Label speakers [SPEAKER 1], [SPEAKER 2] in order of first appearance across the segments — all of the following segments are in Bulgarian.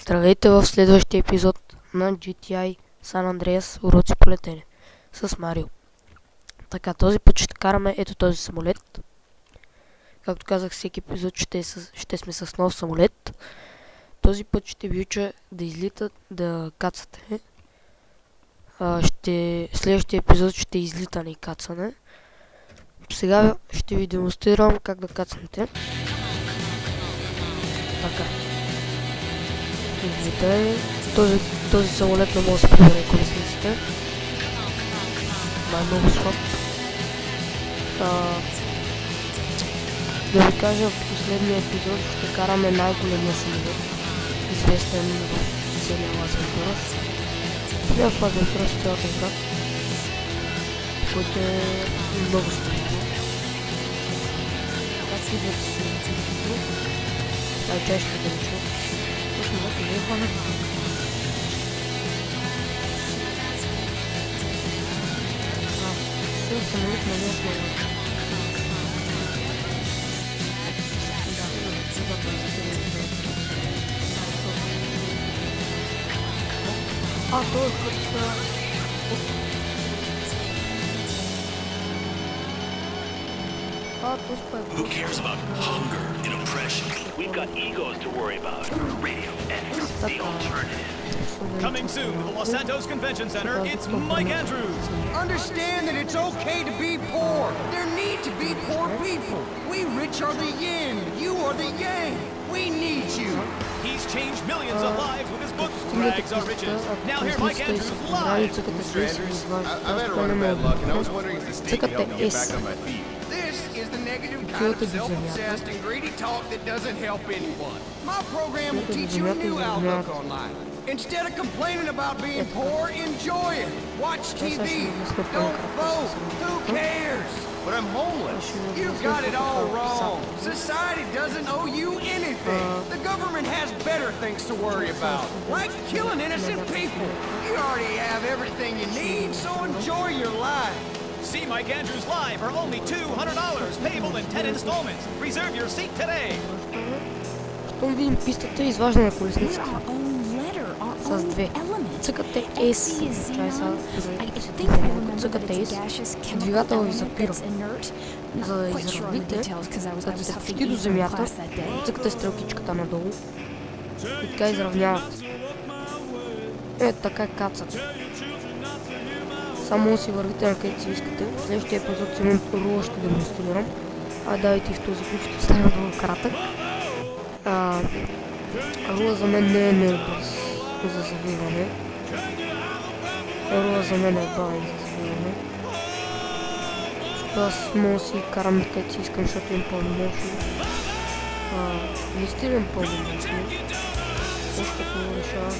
[SPEAKER 1] Здравейте в следващия епизод на GTI San Andreas уроци по летене с Марио. Така, този път ще караме ето този самолет. Както казах, всеки епизод ще сме с нов самолет. Този път ще ви уча да излитат, да кацате. Следващия епизод ще е излитане и кацане. Сега ще ви демонстрирам как да кацнете. Така. Излитане. Този самолет не може да се прибере колесниците. Много слаб. Да ви кажа, в последния епизод ще караме най-големия самолет, известен в целия лазен туръс. Не в лазен туръс, в цялата игра, който е много стабилно. Как идват си самолетите? Най-чаще да речу. Самолетът не е хванат. Самолет не е хванат.
[SPEAKER 2] Who cares about hunger and oppression? We've got egos to worry about. Radio X, the alternative.
[SPEAKER 3] Coming soon to the Los Santos Convention Center, it's Mike Andrews.
[SPEAKER 4] Understand that it's okay to be poor. There need to be poor people. We rich are the yin, you are the yang. We need you.
[SPEAKER 3] He's changed millions of lives with his book, Rags Are Riches. Now hear Mike Andrews live.
[SPEAKER 4] Mr. Andrews, I've had a run of bad luck, and I was wondering if this steak can help me get back on my feet. This is the negative kind of self-obsessed and greedy talk that doesn't help anyone. My program will teach you a new outlook on life. Instead of complaining about being poor, enjoy it. Watch TV. Don't vote. Who cares? But I'm homeless. You've got it all wrong. Society doesn't owe you anything. The government has better things to worry about, like killing innocent people. You already have everything you need, so enjoy your life.
[SPEAKER 3] See Mike Andrews live for only $200, payable in 10 installments. Reserve your seat today.
[SPEAKER 1] Щом видим пистата и изваждане на колесниците. С две. Цъкате S. Цъкате S. Двигател ви запира. За да изравните, като сте почти до земята, цъкате стрелкичката надолу. И така изравнявате. Ето така кацате. Само си вървите на където си искате. В следващия епизод с един рула ще демонстрирам. Давайте и в този път ще стане много кратък. Рула за мен не е бърз за завиване. Рула за мен е бавен за завиване. Защото аз мога да си карам където си искам, защото им по-мощно. Не стилям по-мощно. Още като решава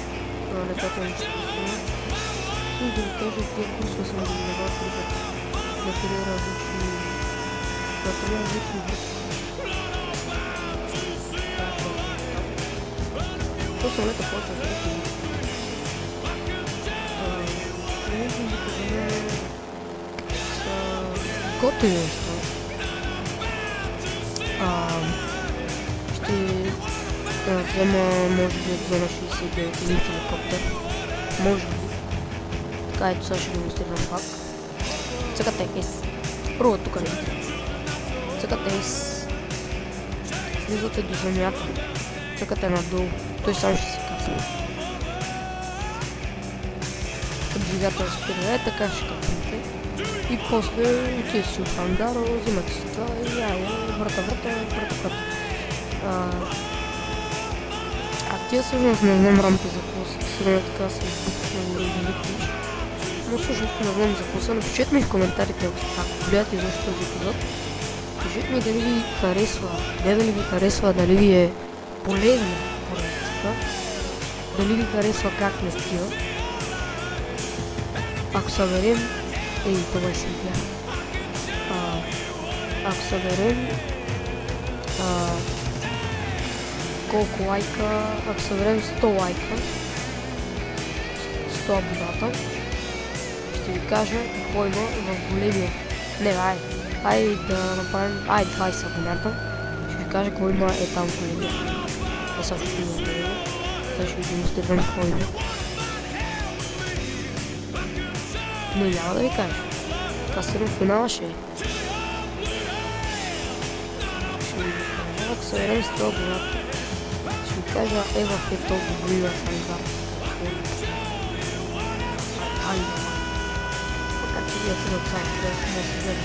[SPEAKER 1] летателно ще постигна. И да ви кажа, тия курсове съм да минавал 3 пъти. На 3 различни групи. То самолета почва да се види. Готови неща. Ще взема, може би, от зона 69 или хеликоптер. Може би. Така, ето сега ще демонстрирам пак. Цъкате S. Първо тук не трябва. Цъкате S. Слизате до земята. Цъкате надолу. Той сам ще си кацне. Като двигател спира, така ще кацнете. И после отива си в ангаро, взимате си това и врата. Тия всъщност не знам рамки за какво са. Сигурно така се избухна. Но всъщност не знам за какво са. Напишете ми в коментарите, ако гледате изобщо този епизод. Кажете ми дали ви харесва, дали ви харесва, дали ви е полезна поредицата, дали ви харесва как не стива. Ако съберем, това си бях. Ако съберем колко лайка, ако съберем 100 лайка, 100 абоната, ще ви кажа какво има в големия. Не, айде да направим, 20 абоната. Ще ви кажа какво има там големия. Е също големия. Сега ще ви демонстрирам кой. Не, няма да ви кажа. Това сигурно финала ще е. Ще ви кажа, ако съберем с това голято. Ще ви кажа, в е толкова голива фанзар. Така че вие на това, да се вземе.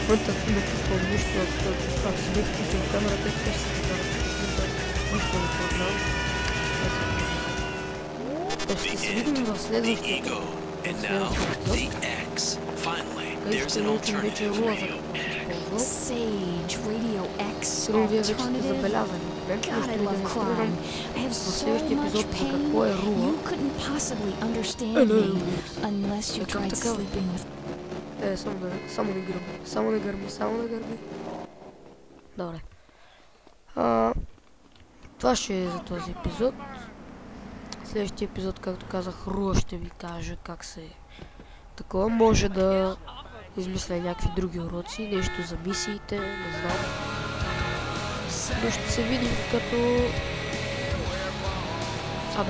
[SPEAKER 1] Вънта на какво нищо, ако си бих включил камерата, ще се покажа. Нищо не познавам. Ще се видим в следващия епизод.
[SPEAKER 2] And now, the X. Finally, there's an alternative.
[SPEAKER 5] Sage, Radio X,
[SPEAKER 1] Сигурно вие вече сте
[SPEAKER 5] alternative.
[SPEAKER 1] забелязали.
[SPEAKER 5] God, I love crime. I have
[SPEAKER 1] В
[SPEAKER 5] so
[SPEAKER 1] следващия
[SPEAKER 5] much
[SPEAKER 1] епизод за
[SPEAKER 5] pain.
[SPEAKER 1] какво е Рула.
[SPEAKER 5] You couldn't possibly understand me unless you tried sleeping with.
[SPEAKER 1] Само не гърби. Само не гърби. Добре. Това ще е за този епизод. Следващия епизод, както казах, Рула ще ви кажа как се такова. Може да измисля някакви други уроци, нещо за мисиите, не знам. Но ще се видим като...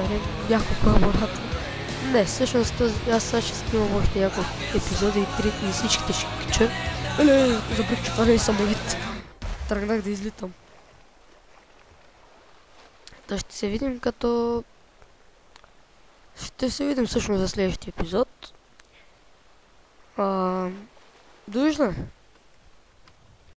[SPEAKER 1] не, няколко абоната. Не, всъщност аз сега ще снимам още няколко епизода и всичките ще кача. Забрах, че това не е самолет. Тръгнах да излитам. Та ще се видим като... Ще се видим всъщност за следващия епизод. Довиждане!